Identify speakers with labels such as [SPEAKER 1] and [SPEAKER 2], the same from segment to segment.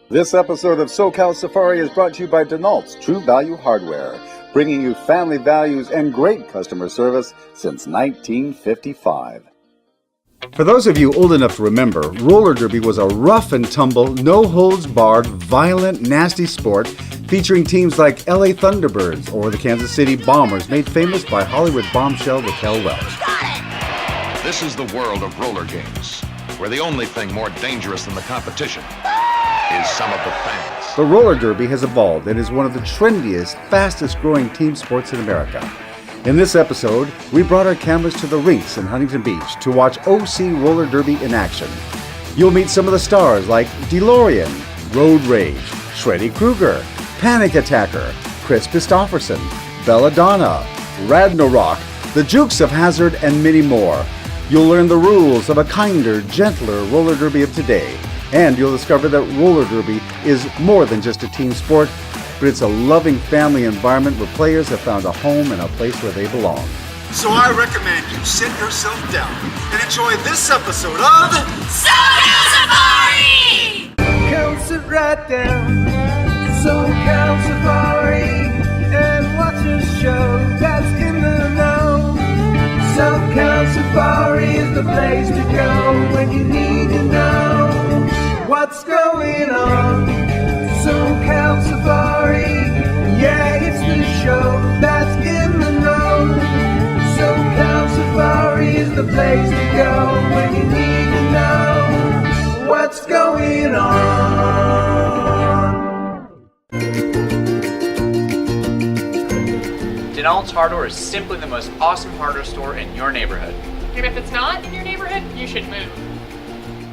[SPEAKER 1] This episode of SoCal Safari is brought to you by Denault's True Value Hardware, bringing you family values and great customer service since 1955. For those of you old enough to remember, roller derby was a rough and tumble, no-holds-barred, violent, nasty sport featuring teams like LA Thunderbirds or the Kansas City Bombers, made famous by Hollywood bombshell Raquel Welch.
[SPEAKER 2] This is the world of roller games, where the only thing more dangerous than the competition is some of the fans.
[SPEAKER 1] The roller derby has evolved and is one of the trendiest, fastest-growing team sports in America. In this episode, we brought our cameras to the rinks in Huntington Beach to watch OC roller derby in action. You'll meet some of the stars like DeLorean, Road Rage, Shreddy Krueger, Panic Attacker, Chris Christopherson, Belladonna, Ragnarok, the Jukes of Hazzard, and many more. You'll learn the rules of a kinder, gentler roller derby of today. And you'll discover that roller derby is more than just a team sport, but it's a loving family environment where players have found a home and a place where they belong.
[SPEAKER 3] So I recommend you sit yourself down and enjoy this episode of
[SPEAKER 4] SoCal Safari!
[SPEAKER 5] Come sit right down, SoCal Safari, and watch a show that's in the know. SoCal Safari is the place to go when you need to know what's going on. SoCal Safari, yeah, it's the show that's in the know. SoCal Safari is the place to go when you need to know what's going on.
[SPEAKER 6] Denault's Hardware is simply the most awesome hardware store in your neighborhood.
[SPEAKER 7] And if it's not in your neighborhood, you should move.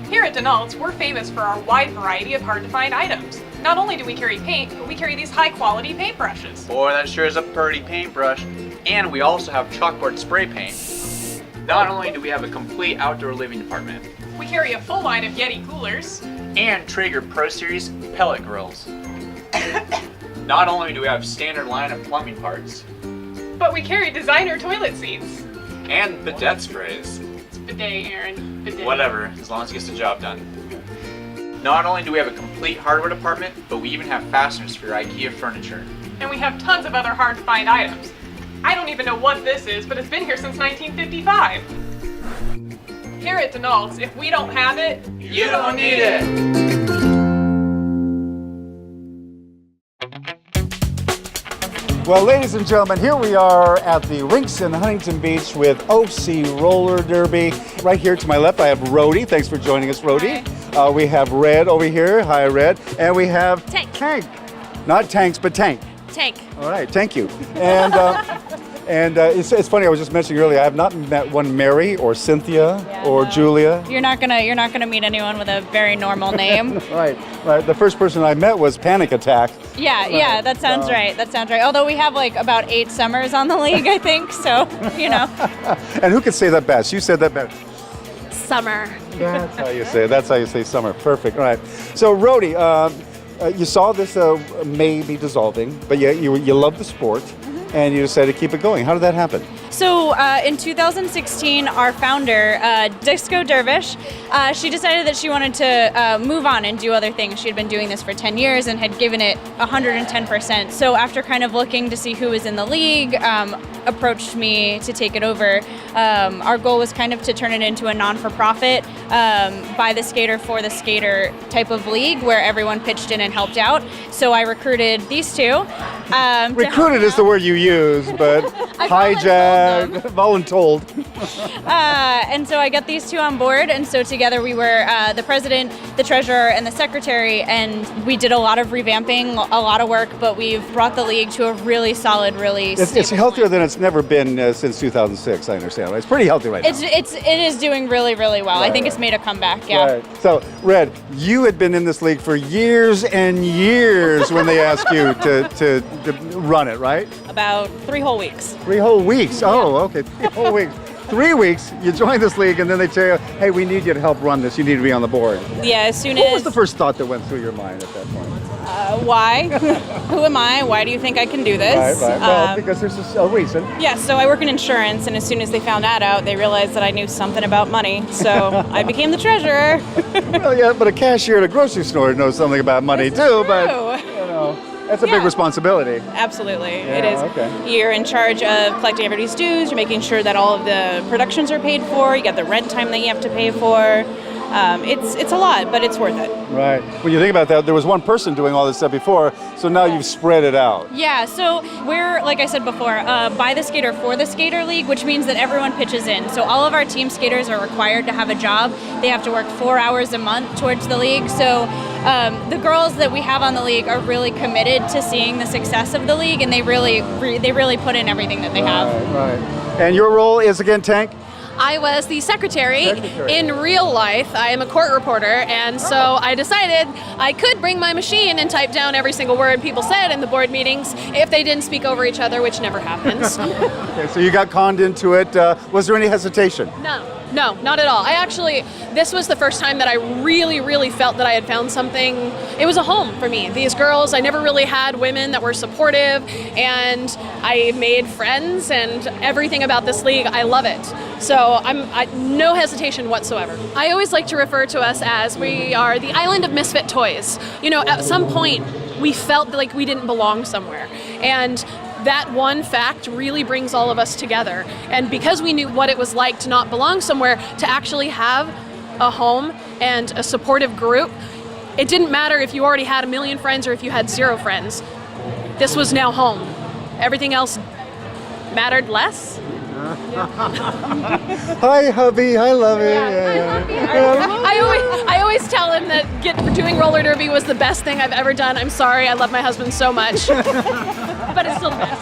[SPEAKER 7] Here at Denault's, we're famous for our wide variety of hard-to-find items. Not only do we carry paint, but we carry these high-quality paintbrushes.
[SPEAKER 6] Boy, that sure is a pretty paintbrush. And we also have chalkboard spray paint. Not only do we have a complete outdoor living department,
[SPEAKER 7] We carry a full line of Yeti coolers.
[SPEAKER 6] and Traeger Pro Series pellet grills. Not only do we have standard line of plumbing parts,
[SPEAKER 7] But we carry designer toilet seats.
[SPEAKER 6] and bidet sprays.
[SPEAKER 7] It's bidet, Aaron. Bidet.
[SPEAKER 6] Whatever, as long as it gets the job done. Not only do we have a complete hardware department, but we even have fasteners for your IKEA furniture.
[SPEAKER 7] And we have tons of other hard-to-find items. I don't even know what this is, but it's been here since 1955. Here at Denault's, if we don't have it,
[SPEAKER 6] You don't need it!
[SPEAKER 1] Well, ladies and gentlemen, here we are at the rinks in Huntington Beach with OC Roller Derby. Right here to my left, I have Rhodey. Thanks for joining us, Rhodey. We have Red over here. Hi, Red. And we have
[SPEAKER 4] Tank.
[SPEAKER 1] Not tanks, but Tank.
[SPEAKER 4] Tank.
[SPEAKER 1] All right, thank you. And it's funny. I was just mentioning earlier. I have not met one Mary or Cynthia or Julia.
[SPEAKER 4] You're not gonna meet anyone with a very normal name.
[SPEAKER 1] Right. The first person I met was Panic Attack.
[SPEAKER 4] Yeah, that sounds right. That sounds right. Although we have like about 8 summers on the league, I think. So, you know.
[SPEAKER 1] And who could say that best? You said that best.
[SPEAKER 4] Summer.
[SPEAKER 1] That's how you say it. That's how you say summer. Perfect. All right. So, Rhodey, you saw this may be dissolving, but you love the sport, and you decided to keep it going. How did that happen?
[SPEAKER 4] So in 2016, our founder, Disco Dervish, she decided that she wanted to move on and do other things. She had been doing this for 10 years and had given it 110%. So after kind of looking to see who was in the league, approached me to take it over. Our goal was kind of to turn it into a non-for-profit, by the skater for the skater type of league where everyone pitched in and helped out. So I recruited these two.
[SPEAKER 1] Recruited is the word you use, but hijacked, voluntold.
[SPEAKER 4] And so I got these two on board, and so together we were the president, the treasurer, and the secretary, and we did a lot of revamping, a lot of work, but we've brought the league to a really solid, really stable
[SPEAKER 1] It's healthier
[SPEAKER 4] point.
[SPEAKER 1] than it's never been since 2006, I understand. Right? It's pretty healthy right now.
[SPEAKER 4] It is doing really, really well. I think it's made a comeback, yeah.
[SPEAKER 1] Right. So, Red, you had been in this league for years and years when they asked you to run it, right?
[SPEAKER 4] About 3 whole weeks.
[SPEAKER 1] 3 whole weeks. Oh, okay, 3 whole weeks. 3 weeks, you join this league, and then they tell you, hey, we need you to help run this. You need to be on the board.
[SPEAKER 4] Yeah, as soon
[SPEAKER 1] What
[SPEAKER 4] as...
[SPEAKER 1] was the first thought that went through your mind at that point?
[SPEAKER 4] Why? Who am I? Why do you think I can do this?
[SPEAKER 1] Right. Well, because there's a reason.
[SPEAKER 4] Yeah, so I work in insurance, and as soon as they found that out, they realized that I knew something about money. So I became the treasurer.
[SPEAKER 1] Well, yeah, but a cashier at a grocery store knows something about money too. But
[SPEAKER 4] True.
[SPEAKER 1] you know, that's a big responsibility.
[SPEAKER 4] Absolutely,
[SPEAKER 1] Yeah,
[SPEAKER 4] it is.
[SPEAKER 1] okay.
[SPEAKER 4] You're in charge of collecting everybody's dues. You're making sure that all of the productions are paid for. You got the rent time that you have to pay for. It's a lot, but it's worth it.
[SPEAKER 1] Right. When you think about that, there was one person doing all this stuff before, so now you've spread it out.
[SPEAKER 4] Yeah, so we're, like I said before, by the skater for the skater league, which means that everyone pitches in. So all of our team skaters are required to have a job. They have to work 4 hours a month towards the league. So the girls that we have on the league are really committed to seeing the success of the league, and they really put in everything that they have.
[SPEAKER 1] Right. And your role is, again, Tank?
[SPEAKER 8] I was the secretary. In real life. I am a court reporter, and so I decided I could bring my machine and type down every single word people said in the board meetings if they didn't speak over each other, which never happens.
[SPEAKER 1] Okay, so you got conned into it. Was there any hesitation?
[SPEAKER 8] No, not at all. This was the first time that I really felt that I had found something. It was a home for me. These girls, I never really had women that were supportive, and I made friends, and everything about this league, I love it. So no hesitation whatsoever. I always like to refer to us as we are the island of misfit toys. You know, at some point, we felt like we didn't belong somewhere. And that one fact really brings all of us together. And because we knew what it was like to not belong somewhere, to actually have a home and a supportive group, it didn't matter if you already had 1 million friends or if you had 0 friends. This was now home. Everything else mattered less.
[SPEAKER 1] Hi, hubby. Hi, lovey.
[SPEAKER 8] I always tell him that doing roller derby was the best thing I've ever done. I'm sorry, I love my husband so much, but it's still the best.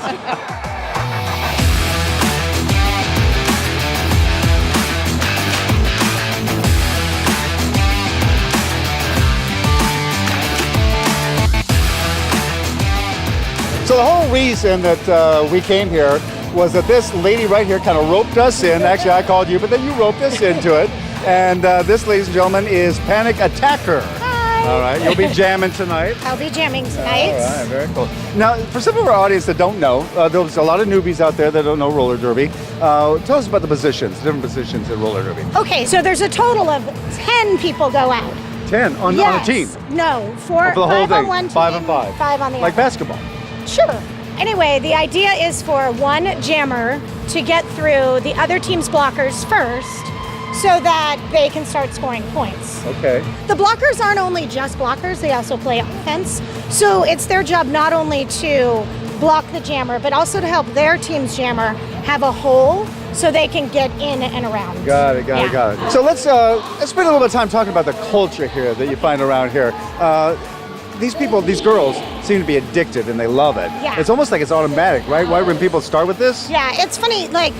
[SPEAKER 1] So the whole reason that we came here was that this lady right here kind of roped us in. Actually, I called you, but then you roped us into it. And this, ladies and gentlemen, is Panic Attacker.
[SPEAKER 9] Hi.
[SPEAKER 1] All right, you'll be jamming tonight.
[SPEAKER 9] I'll be jamming tonight.
[SPEAKER 1] All right, very cool. Now, for some of our audience that don't know, there's a lot of newbies out there that don't know roller derby. Tell us about the different positions in roller derby.
[SPEAKER 9] Okay, so there's a total of 10 people go out.
[SPEAKER 1] 10 on a team?
[SPEAKER 9] No,
[SPEAKER 1] For the whole
[SPEAKER 9] 5
[SPEAKER 1] thing?
[SPEAKER 9] on one team,
[SPEAKER 1] 5 and 5.
[SPEAKER 9] 5 on the
[SPEAKER 1] Like
[SPEAKER 9] other.
[SPEAKER 1] basketball.
[SPEAKER 9] Sure. Anyway, the idea is for one jammer to get through the other team's blockers first so that they can start scoring points.
[SPEAKER 1] Okay.
[SPEAKER 9] The blockers aren't only just blockers, they also play offense. So it's their job not only to block the jammer, but also to help their team's jammer have a hole so they can get in and around.
[SPEAKER 1] Got it. So let's spend a little bit of time talking about the culture here that you find around here. These people, these girls, seem to be addicted and they love it.
[SPEAKER 9] Yeah.
[SPEAKER 1] It's almost like it's automatic, right? Why when people start with this?
[SPEAKER 9] Yeah, it's funny, like,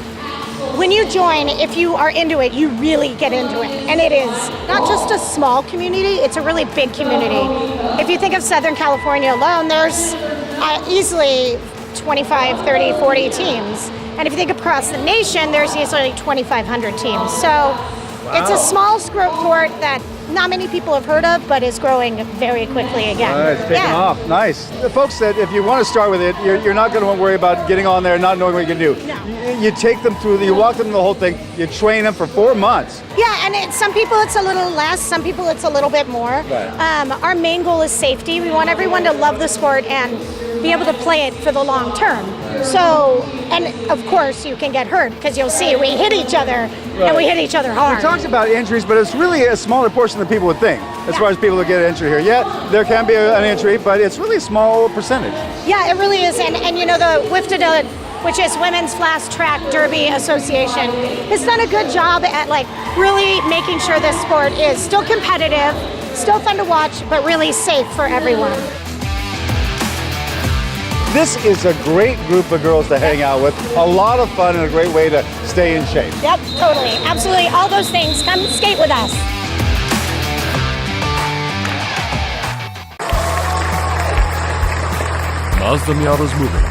[SPEAKER 9] when you join, if you are into it, you really get into it. And it is not just a small community, it's a really big community. If you think of Southern California alone, there's easily 25, 30, 40 teams. And if you think across the nation, there's easily 2,500 teams. So it's a small sport that not many people have heard of, but is growing very quickly again.
[SPEAKER 1] It's taking off. Nice. The folks that if you want to start with it, you're not going to worry about getting on there and not knowing what you can do.
[SPEAKER 9] No.
[SPEAKER 1] You take them through, you walk them through the whole thing, you train them for 4 months.
[SPEAKER 9] Yeah, and some people it's a little less, some people it's a little bit more.
[SPEAKER 1] Right.
[SPEAKER 9] Our main goal is safety. We want everyone to love the sport and be able to play it for the long term. So, and of course you can get hurt because you'll see we hit each other and we hit each other hard.
[SPEAKER 1] We talked about injuries, but it's really a smaller portion than people would think as far as people that get injured here. Yeah, there can be an injury, but it's really a small percentage.
[SPEAKER 9] Yeah, it really is. And you know, the WFDA, which is Women's Fast Track Derby Association, has done a good job at like really making sure this sport is still competitive, still fun to watch, but really safe for everyone.
[SPEAKER 1] This is a great group of girls to hang out with. A lot of fun and a great way to stay in shape.
[SPEAKER 9] Yep, totally. Absolutely. All those things. Come skate with us.
[SPEAKER 10] Mazda Miata's moving.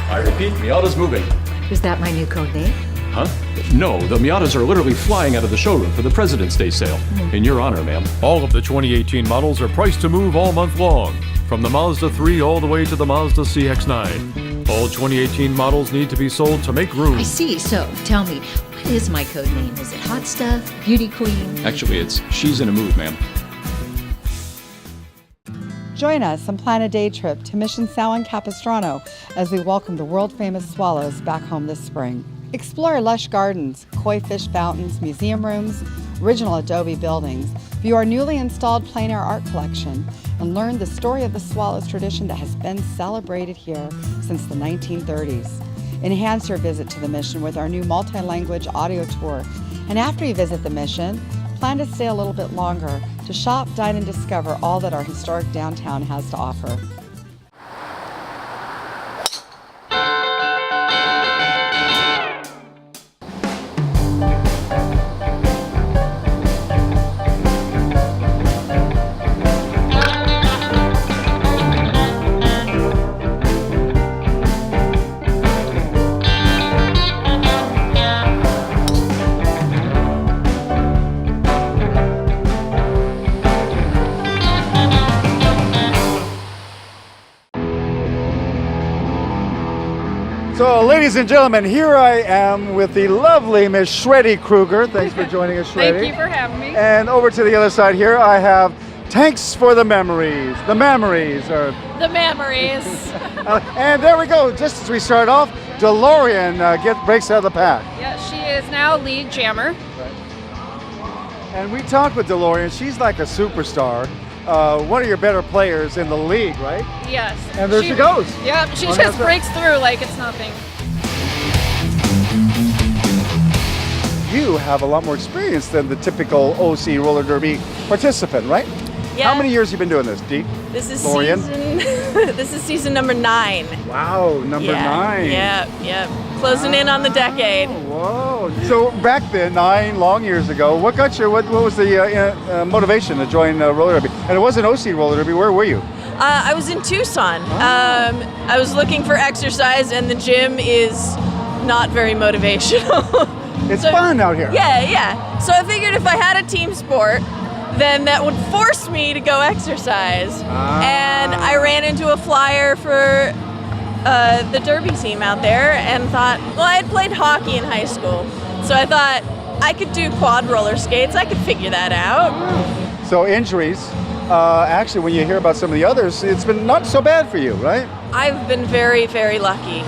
[SPEAKER 10] I repeat, Miata's moving.
[SPEAKER 11] Is that my new code name?
[SPEAKER 10] Huh? No, the Miatas are literally flying out of the showroom for the President's Day sale. In your honor, ma'am.
[SPEAKER 11] All of the 2018 models are priced to move all month long, from the Mazda 3 all the way to the Mazda CX-9. All 2018 models need to be sold to make room.
[SPEAKER 12] I see. So, tell me, what is my code name? Is it Hot Stuff? Beauty Queen?
[SPEAKER 10] Actually, it's She's in a Mood, ma'am.
[SPEAKER 13] Join us and plan a day trip to Mission San Capistrano as we welcome the world-famous swallows back home this spring. Explore lush gardens, koi fish fountains, museum rooms, original adobe buildings, view our newly installed plein air art collection, and learn the story of the swallows tradition that has been celebrated here since the 1930s. Enhance your visit to the Mission with our new multi-language audio tour. And after you visit the Mission, plan to stay a little bit longer to shop, dine, and discover all that our historic downtown has to offer.
[SPEAKER 1] So, ladies and gentlemen, here I am with the lovely Miss Shreddy Kruger. Thanks for joining us, Shreddy.
[SPEAKER 14] Thank you for having me.
[SPEAKER 1] And over to the other side here, I have Tanks for the Memories. The memories are...
[SPEAKER 8] The memories.
[SPEAKER 1] And there we go. Just as we start off, DeLorean breaks out of the pack.
[SPEAKER 14] Yeah, she is now lead jammer.
[SPEAKER 1] And we talked with DeLorean. She's like a superstar. One of your better players in the league, right?
[SPEAKER 14] Yes.
[SPEAKER 1] And there she goes.
[SPEAKER 14] Yeah, she just breaks through like it's nothing.
[SPEAKER 1] You have a lot more experience than the typical OC roller derby participant, right?
[SPEAKER 15] Yeah.
[SPEAKER 1] How many years have you been doing this, Dee?
[SPEAKER 15] This is
[SPEAKER 1] DeLorean?
[SPEAKER 15] this is season number 9.
[SPEAKER 1] Wow, number 9.
[SPEAKER 15] Yeah. Closing in on the decade.
[SPEAKER 1] Whoa. So back then, 9 long years ago, what got you? What was the motivation to join roller derby? And it wasn't OC roller derby. Where were you?
[SPEAKER 15] I was in Tucson. I was looking for exercise, and the gym is not very motivational.
[SPEAKER 1] It's fun out here.
[SPEAKER 15] Yeah. So I figured if I had a team sport, then that would force me to go exercise. And I ran into a flyer for the derby team out there and thought, well, I had played hockey in high school, so I thought I could do quad roller skates. I could figure that out.
[SPEAKER 1] So injuries, actually, when you hear about some of the others, it's been not so bad for you, right?
[SPEAKER 15] I've been very, very lucky.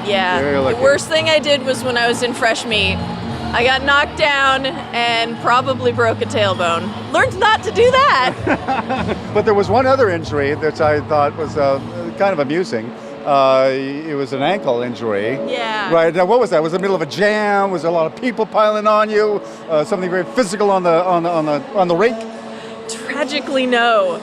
[SPEAKER 15] Yeah.
[SPEAKER 1] Very lucky.
[SPEAKER 15] The worst thing I did was when I was in fresh meet. I got knocked down and probably broke a tailbone. Learned not to do that.
[SPEAKER 1] But there was one other injury that I thought was kind of amusing. It was an ankle injury.
[SPEAKER 15] Yeah.
[SPEAKER 1] Right. Now, what was that? Was it the middle of a jam? Was there a lot of people piling on you? Something very physical on the rink?
[SPEAKER 15] Tragically, no.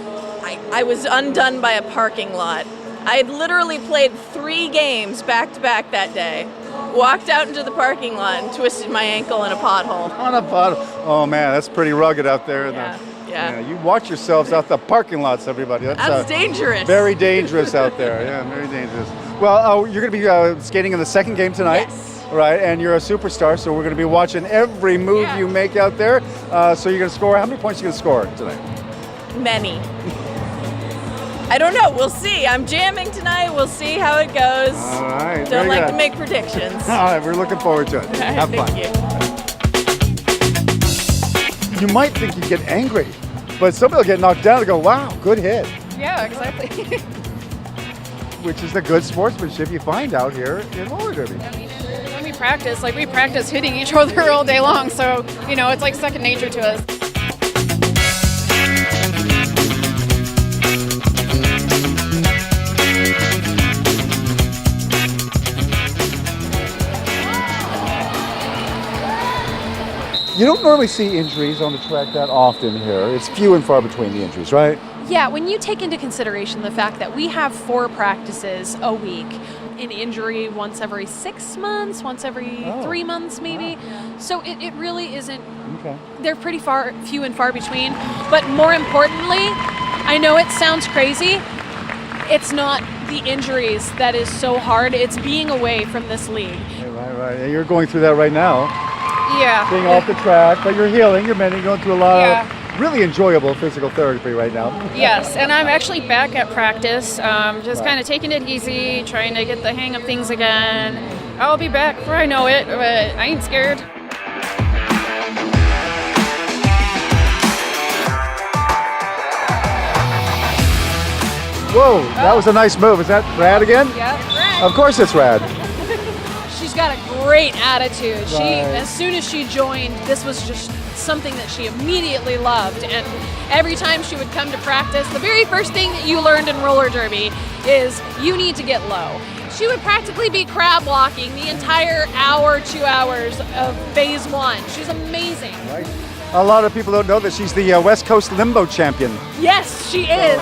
[SPEAKER 15] I was undone by a parking lot. I had literally played 3 games back to back that day. Walked out into the parking lot and twisted my ankle in a pothole.
[SPEAKER 1] On a pothole. Oh man, that's pretty rugged out there.
[SPEAKER 15] Yeah.
[SPEAKER 1] You watch yourselves out the parking lots, everybody.
[SPEAKER 15] That's dangerous.
[SPEAKER 1] Very dangerous out there. Yeah, very dangerous. Well, you're going to be skating in the second game tonight.
[SPEAKER 15] Yes.
[SPEAKER 1] Right, and you're a superstar, so we're going to be watching every move you make out there. So you're going to score. How many points are you going to score tonight?
[SPEAKER 15] Many. I don't know. We'll see. I'm jamming tonight. We'll see how it goes.
[SPEAKER 1] All right.
[SPEAKER 15] Don't like to make predictions.
[SPEAKER 1] All right, we're looking forward to it. Have fun.
[SPEAKER 15] Thank you.
[SPEAKER 1] You might think you get angry, but somebody will get knocked down and go, wow, good hit.
[SPEAKER 14] Yeah, exactly.
[SPEAKER 1] Which is the good sportsmanship you find out here in roller derby.
[SPEAKER 14] When we practice hitting each other all day long, so, it's like second nature to us.
[SPEAKER 1] You don't normally see injuries on the track that often here. It's few and far between the injuries, right?
[SPEAKER 8] Yeah, when you take into consideration the fact that we have 4 practices a week, an injury once every 6 months, once every 3 months maybe. Wow. So it really isn't, they're pretty few and far between. But more importantly, I know it sounds crazy, it's not the injuries that is so hard. It's being away from this league.
[SPEAKER 1] Right. And you're going through that right now.
[SPEAKER 8] Yeah.
[SPEAKER 1] Being off the track, but you're healing. You're mending, going through a lot of really enjoyable physical therapy right now.
[SPEAKER 14] Yes, and I'm actually back at practice, just kind of taking it easy, trying to get the hang of things again. I'll be back before I know it, but I ain't scared.
[SPEAKER 1] Whoa, that was a nice move. Is that rad again?
[SPEAKER 8] Yep. Rad.
[SPEAKER 1] Of course it's rad.
[SPEAKER 8] She's got a great attitude. She, as soon as she joined, this was just something that she immediately loved. And every time she would come to practice, the very first thing that you learned in roller derby is you need to get low. She would practically be crab walking the entire hour, 2 hours of phase one. She's amazing.
[SPEAKER 1] Right. A lot of people don't know that she's the West Coast Limbo champion.
[SPEAKER 8] Yes, she is.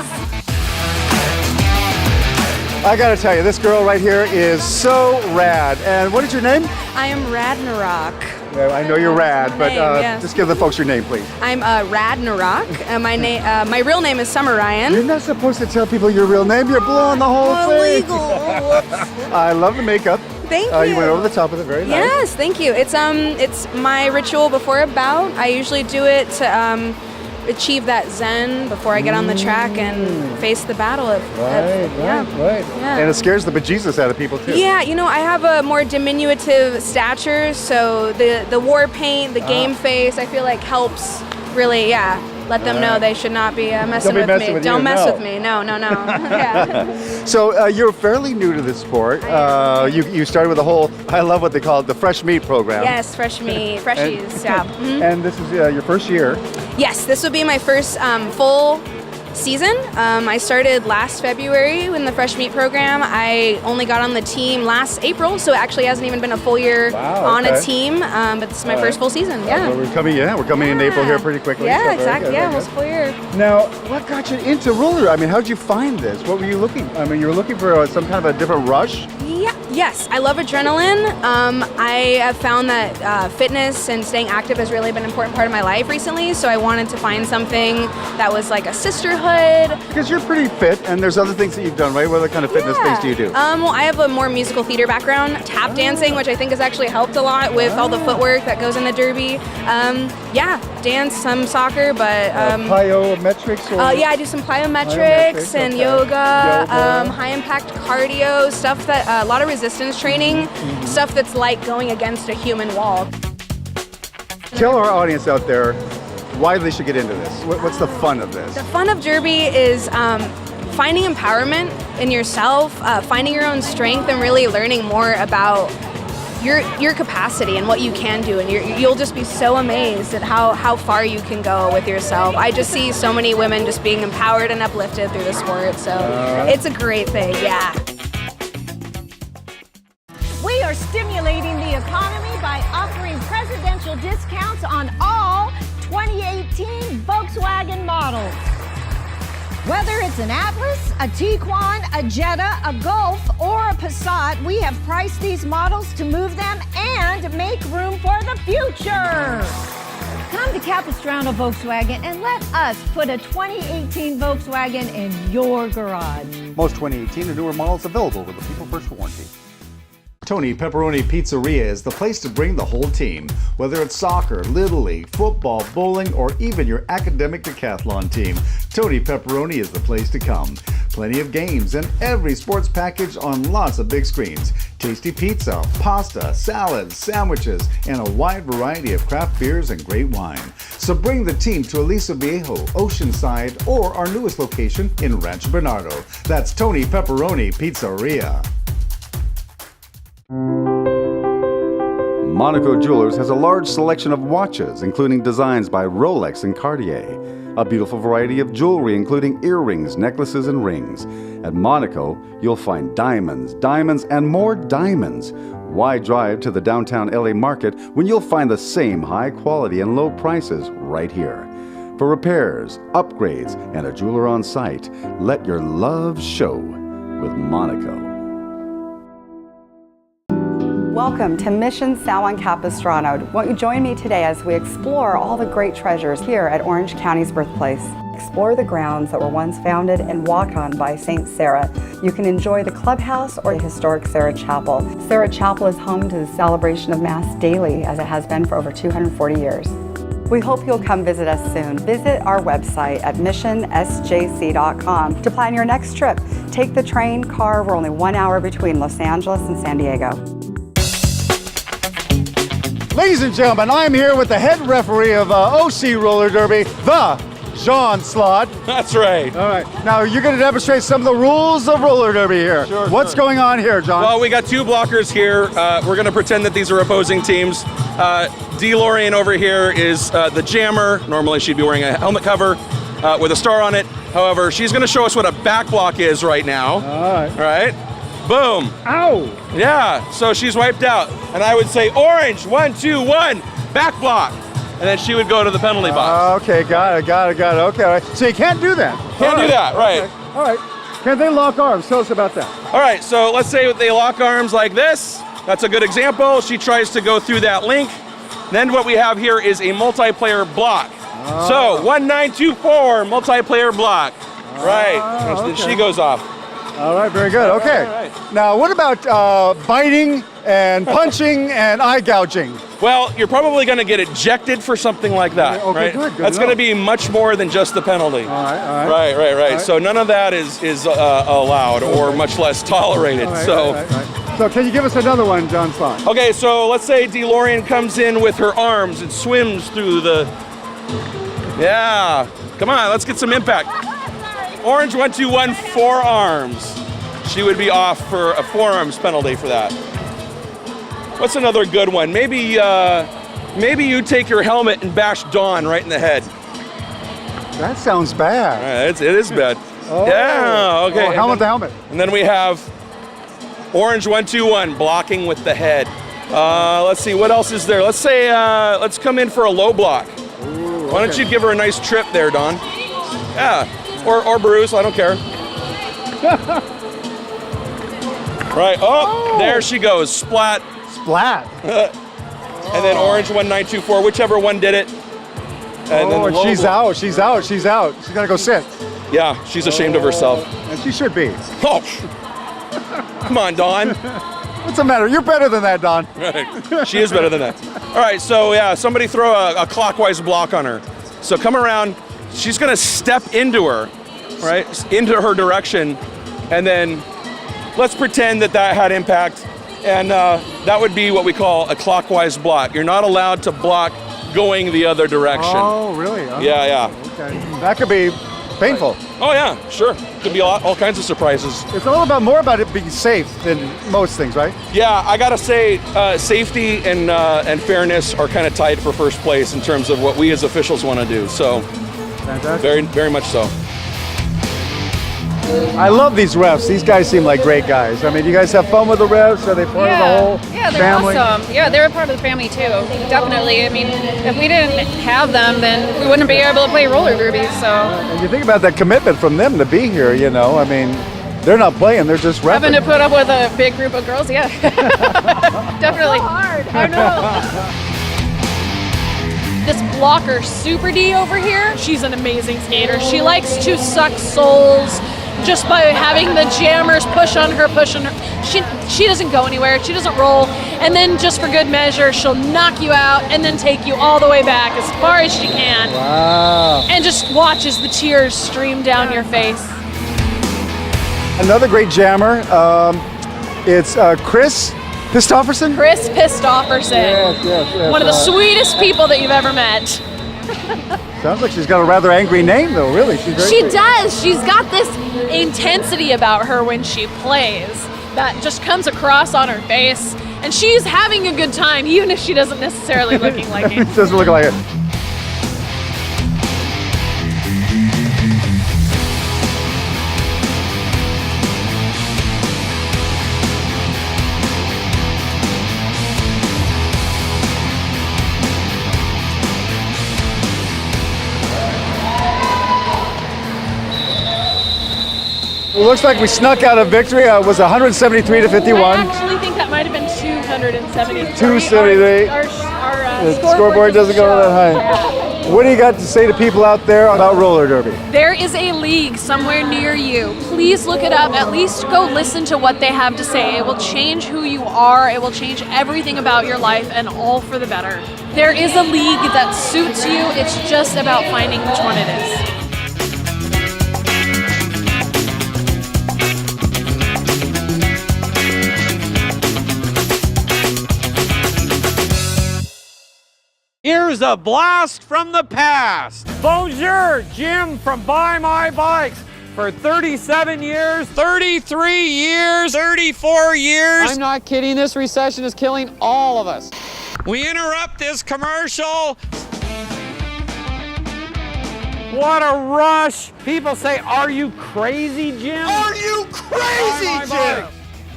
[SPEAKER 1] I gotta tell you, this girl right here is so rad. And what is your name?
[SPEAKER 16] I am Rad Narok.
[SPEAKER 1] Yeah, I know you're rad, but
[SPEAKER 16] yes.
[SPEAKER 1] just give the folks your name, please.
[SPEAKER 16] I'm Rad Narok. My real name is Summer Ryan.
[SPEAKER 1] You're not supposed to tell people your real name. You're blowing the whole thing. I love the makeup.
[SPEAKER 16] Thank you.
[SPEAKER 1] You went over the top with it. Very nice.
[SPEAKER 16] Yes, thank you. It's my ritual before a bout. I usually do it to achieve that zen before I get on the track and face the battle.
[SPEAKER 1] Right.
[SPEAKER 16] Yeah.
[SPEAKER 1] And it scares the bejesus out of people too.
[SPEAKER 16] Yeah, I have a more diminutive stature, so the war paint, the game face, I feel like helps really, let them know they should not be messing with me. Don't mess with me. No. Yeah.
[SPEAKER 1] So you're fairly new to this sport. You started with the whole, I love what they call it, the fresh meat program.
[SPEAKER 16] Yes, fresh meat, freshies, yeah. Mm-hmm.
[SPEAKER 1] And this is your first year.
[SPEAKER 16] Yes, this will be my first full season. I started last February in the fresh meat program. I only got on the team last April, so it actually hasn't even been a full year on a team. But this is my first full season. Yeah.
[SPEAKER 1] Well, we're coming in April here pretty quickly.
[SPEAKER 16] Yeah,
[SPEAKER 1] so
[SPEAKER 16] exactly. Yeah, almost a full year.
[SPEAKER 1] Now, what got you into roller? I mean, how did you find this? What were you looking? I mean, you were looking for some kind of a different rush.
[SPEAKER 16] Yeah. Yes, I love adrenaline. I have found that fitness and staying active has really been an important part of my life recently, so I wanted to find something that was like a sisterhood.
[SPEAKER 1] Because you're pretty fit, and there's other things that you've done, right? What other kind of fitness things do you do?
[SPEAKER 16] Well, I have a more musical theater background, tap dancing, which I think has actually helped a lot with all the footwork that goes into derby. Dance, some soccer, but...
[SPEAKER 1] plyometrics?
[SPEAKER 16] I do some plyometrics and yoga. High-impact cardio, stuff that... a lot of resistance training, stuff that's like going against a human wall.
[SPEAKER 1] Tell our audience out there why they should get into this. What's the fun of this?
[SPEAKER 16] The fun of derby is finding empowerment in yourself, finding your own strength, and really learning more about your capacity and what you can do, and you'll just be so amazed at how far you can go with yourself. I just see so many women just being empowered and uplifted through the sport, so it's a great thing, yeah.
[SPEAKER 17] We are stimulating the economy by offering presidential discounts on all 2018 Volkswagen models. Whether it's an Atlas, a Tiguan, a Jetta, a Golf, or a Passat, we have priced these models to move them and make room for the future. Come to Capistrano Volkswagen and let us put a 2018 Volkswagen in your garage.
[SPEAKER 1] Most 2018 and newer models available with the People First warranty. Tony Pepperoni Pizzeria is the place to bring the whole team. Whether it's soccer, Little League, football, bowling, or even your academic decathlon team, Tony Pepperoni is the place to come. Plenty of games and every sports package on lots of big screens. Tasty pizza, pasta, salads, sandwiches, and a wide variety of craft beers and great wine. So bring the team to Aliso Viejo, Oceanside, or our newest location in Rancho Bernardo. That's Tony Pepperoni Pizzeria. Monaco Jewelers has a large selection of watches, including designs by Rolex and Cartier. A beautiful variety of jewelry, including earrings, necklaces, and rings. At Monaco, you'll find diamonds, and more diamonds. Why drive to the downtown LA market when you'll find the same high quality and low prices right here? For repairs, upgrades, and a jeweler on site, let your love show with Monaco.
[SPEAKER 13] Welcome to Mission San Capistrano. Won't you join me today as we explore all the great treasures here at Orange County's birthplace? explore the grounds that were once founded and walk on by St. Sarah. You can enjoy the clubhouse or the historic Sarah Chapel. Sarah Chapel is home to the celebration of Mass daily, as it has been for over 240 years. We hope you'll come visit us soon. Visit our website at missionsjc.com to plan your next trip. Take the train, car, we're only 1 hour between Los Angeles and San Diego.
[SPEAKER 1] Ladies and gentlemen, I'm here with the head referee of OC Roller Derby, the John Slott.
[SPEAKER 18] That's right.
[SPEAKER 1] All right. Now, you're going to demonstrate some of the rules of roller derby here. What's going on here, John?
[SPEAKER 18] Well, we got two blockers here. We're going to pretend that these are opposing teams. DeLorean over here is the jammer. Normally, she'd be wearing a helmet cover with a star on it. However, she's going to show us what a back block is right now.
[SPEAKER 1] All right.
[SPEAKER 18] Boom.
[SPEAKER 1] Ow.
[SPEAKER 18] Yeah, so she's wiped out. And I would say, orange, 1, 2, 1, back block. And then she would go to the penalty box.
[SPEAKER 1] Okay, got it. Okay, all right. So you can't do that.
[SPEAKER 18] Can't do that, right.
[SPEAKER 1] Okay. All right. Can they lock arms? Tell us about that.
[SPEAKER 18] All right, so let's say they lock arms like this. That's a good example. She tries to go through that link. Then what we have here is a multiplayer block. So 1, 9, 2, 4, multiplayer block. Right, then she goes off.
[SPEAKER 1] All right, very good. Okay.
[SPEAKER 18] All right.
[SPEAKER 1] Now, what about biting and punching and eye gouging?
[SPEAKER 18] Well, you're probably going to get ejected for something like that.
[SPEAKER 1] Okay,
[SPEAKER 18] right?
[SPEAKER 1] good.
[SPEAKER 18] That's going to be much more than just the penalty.
[SPEAKER 1] All right.
[SPEAKER 18] Right. So none of that is allowed or much less tolerated.
[SPEAKER 1] All right,
[SPEAKER 18] so.
[SPEAKER 1] right. So can you give us another one, John Slott?
[SPEAKER 18] Okay, so let's say DeLorean comes in with her arms and swims through the. Yeah. Come on, let's get some impact. Orange, 1, 2, 1, forearms. She would be off for a forearms penalty for that. What's another good one? Maybe you take your helmet and bash Dawn right in the head.
[SPEAKER 1] That sounds bad.
[SPEAKER 18] It is bad. Yeah, okay.
[SPEAKER 1] Oh, helmet to helmet.
[SPEAKER 18] And then we have orange, 1, 2, 1, blocking with the head. Let's see, what else is there? Let's say, let's come in for a low block.
[SPEAKER 1] Ooh,
[SPEAKER 18] Why don't you give her a nice trip there, Dawn? Yeah, or bruise, I don't care. Right, there she goes, splat.
[SPEAKER 1] Splat.
[SPEAKER 18] And then orange, 1, 9, 2, 4, whichever one did it. And then
[SPEAKER 1] and she's out. She's got to go sit.
[SPEAKER 18] Yeah, she's ashamed of herself.
[SPEAKER 1] And she should be.
[SPEAKER 18] Oh, come on, Dawn.
[SPEAKER 1] What's the matter? You're better than that, Dawn.
[SPEAKER 18] Right. She is better than that. All right, so yeah, somebody throw a clockwise block on her. So come around. She's going to step into her, right, into her direction, and then let's pretend that had impact, and that would be what we call a clockwise block. You're not allowed to block going the other direction.
[SPEAKER 1] Oh, really? Oh,
[SPEAKER 18] Yeah.
[SPEAKER 1] Okay. That could be painful.
[SPEAKER 18] Oh yeah, sure. Could be all kinds of surprises.
[SPEAKER 1] It's all about more about it being safe than most things, right?
[SPEAKER 18] Yeah, I gotta say, safety and fairness are kind of tied for first place in terms of what we as officials want to do. So,
[SPEAKER 1] fantastic.
[SPEAKER 18] Very, very much so.
[SPEAKER 1] I love these refs. These guys seem like great guys. I mean, you guys have fun with the refs? Are they part of the whole
[SPEAKER 14] they're
[SPEAKER 1] family?
[SPEAKER 14] awesome. Yeah, they're a part of the family too. Definitely. I mean, if we didn't have them, then we wouldn't be able to play roller derby. So.
[SPEAKER 1] And you think about that commitment from them to be here. You know, I mean, they're not playing; they're just refing.
[SPEAKER 14] Having to put up with a big group of girls, yeah. Definitely.
[SPEAKER 16] So hard. I know.
[SPEAKER 8] This blocker, Super D over here, she's an amazing skater. She likes to suck souls just by having the jammers push on her. She doesn't go anywhere. She doesn't roll. And then just for good measure, she'll knock you out and then take you all the way back as far as she can.
[SPEAKER 1] Wow.
[SPEAKER 8] And just watch as the tears stream down your face.
[SPEAKER 1] Another great jammer. It's Chris Pistofferson?
[SPEAKER 8] Chris Pistofferson.
[SPEAKER 1] Yes.
[SPEAKER 8] One of the sweetest people that you've ever met.
[SPEAKER 1] Sounds like she's got a rather angry name, though, really.
[SPEAKER 8] She does. She's got this intensity about her when she plays that just comes across on her face. And she's having a good time, even if she doesn't necessarily looking like it.
[SPEAKER 1] Doesn't look like it. It looks like we snuck out a victory. It was 173 to 51.
[SPEAKER 8] I actually think that might have been 273.
[SPEAKER 1] 273.
[SPEAKER 8] Our
[SPEAKER 1] The scoreboard doesn't go that high. What do you got to say to people out there about roller derby?
[SPEAKER 8] There is a league somewhere near you. Please look it up. At least go listen to what they have to say. It will change who you are. It will change everything about your life, and all for the better. There is a league that suits you. It's just about finding which one it is.
[SPEAKER 19] Here's a blast from the past. Bonjour, Jim from Buy My Bikes. For 37 years, 33 years, 34 years.
[SPEAKER 20] I'm not kidding, this recession is killing all of us.
[SPEAKER 19] We interrupt this commercial. What a rush. People say, are you crazy, Jim? Are you crazy, Jim?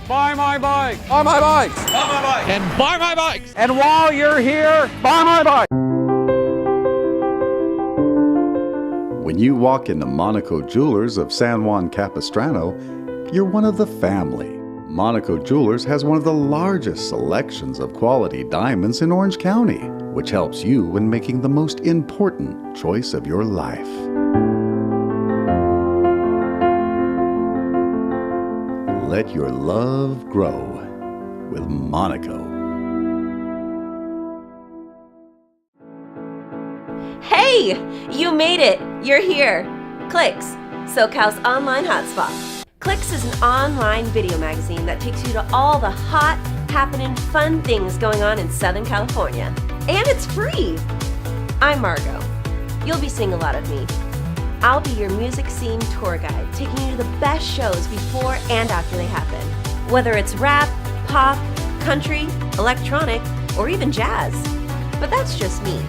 [SPEAKER 19] Buy my bike. Buy my bikes. Buy my bike. And buy my bikes. And while you're here, buy my bike.
[SPEAKER 1] When you walk into Monaco Jewelers of San Juan Capistrano, you're one of the family. Monaco Jewelers has one of the largest selections of quality diamonds in Orange County, which helps you in making the most important choice of your life. Let your love grow with Monaco.
[SPEAKER 21] Hey, you made it. You're here. Clicks, SoCal's online hotspot. Clicks is an online video magazine that takes you to all the hot, happening, fun things going on in Southern California. And it's free. I'm Margot. You'll be seeing a lot of me. I'll be your music scene tour guide, taking you to the best shows before and after they happen. Whether it's rap, pop, country, electronic, or even jazz. But that's just me.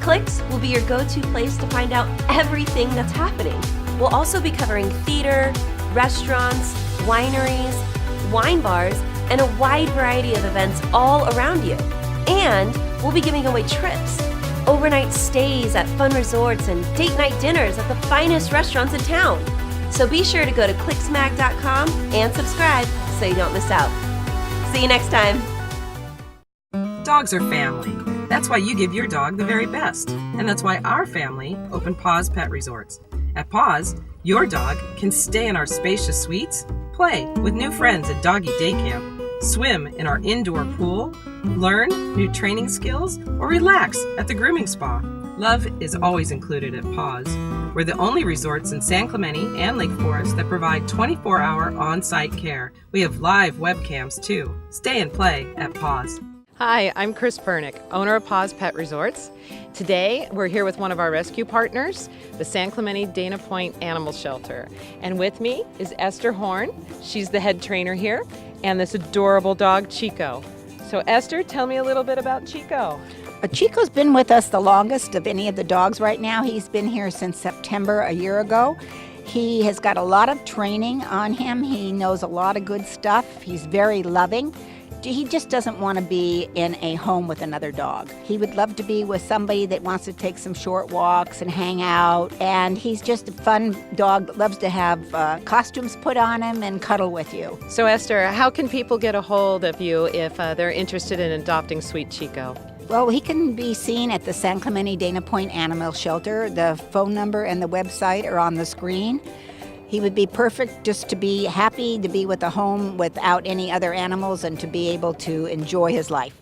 [SPEAKER 21] Clicks will be your go-to place to find out everything that's happening. We'll also be covering theater, restaurants, wineries, wine bars, and a wide variety of events all around you. And we'll be giving away trips, overnight stays at fun resorts, and date night dinners at the finest restaurants in town. So be sure to go to clicksmag.com and subscribe so you don't miss out. See you next time.
[SPEAKER 22] Dogs are family. That's why you give your dog the very best. And that's why our family opened Paws Pet Resorts. At Paws, your dog can stay in our spacious suites, play with new friends at Doggy Day Camp, swim in our indoor pool, learn new training skills, or relax at the grooming spa. Love is always included at Paws. We're the only resorts in San Clemente and Lake Forest that provide 24-hour on-site care. We have live webcams too. Stay and play at Paws.
[SPEAKER 23] Hi, I'm Chris Pernick, owner of Paws Pet Resorts. Today, we're here with one of our rescue partners, the San Clemente Dana Point Animal Shelter. And with me is Esther Horn. She's the head trainer here, and this adorable dog, Chico. So Esther, tell me a little bit about Chico.
[SPEAKER 24] Chico's been with us the longest of any of the dogs right now. He's been here since September a year ago. He has got a lot of training on him. He knows a lot of good stuff. He's very loving. He just doesn't want to be in a home with another dog. He would love to be with somebody that wants to take some short walks and hang out. And he's just a fun dog that loves to have costumes put on him and cuddle with you.
[SPEAKER 23] So Esther, how can people get a hold of you if they're interested in adopting sweet Chico?
[SPEAKER 24] Well, he can be seen at the San Clemente Dana Point Animal Shelter. The phone number and the website are on the screen. He would be perfect just to be happy to be with a home without any other animals and to be able to enjoy his life.